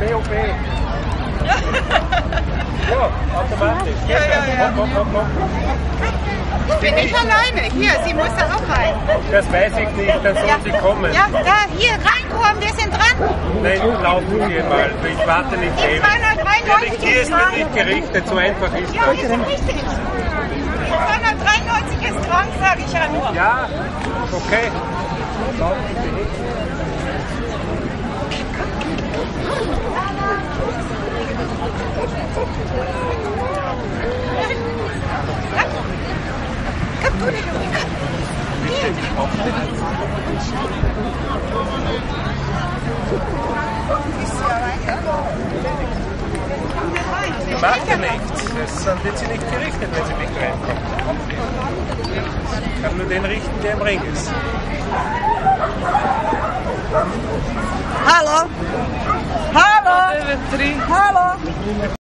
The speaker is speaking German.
BOB. Ja, automatisch. Ja. Hopp. Ich bin nicht alleine. Hier, sie muss da auch rein. Das weiß ich nicht, dann soll sie kommen. Ja, da, hier, reinkommen, wir sind dran. Nein, laufen Sie mal. Ich warte nicht ewig. 293 Hier ist ist mir dran. nicht gerichtet, so einfach ist Ja, das. ist richtig. 293 ist dran, sage ich ja nur. Ja, okay. Komm, du, komm. Macht ja nichts. Dann wird sie nicht gerichtet, wenn sie nicht reinkommt. Ich kann nur den richten, der im Ring ist. Hallo. Hallo. Hallo.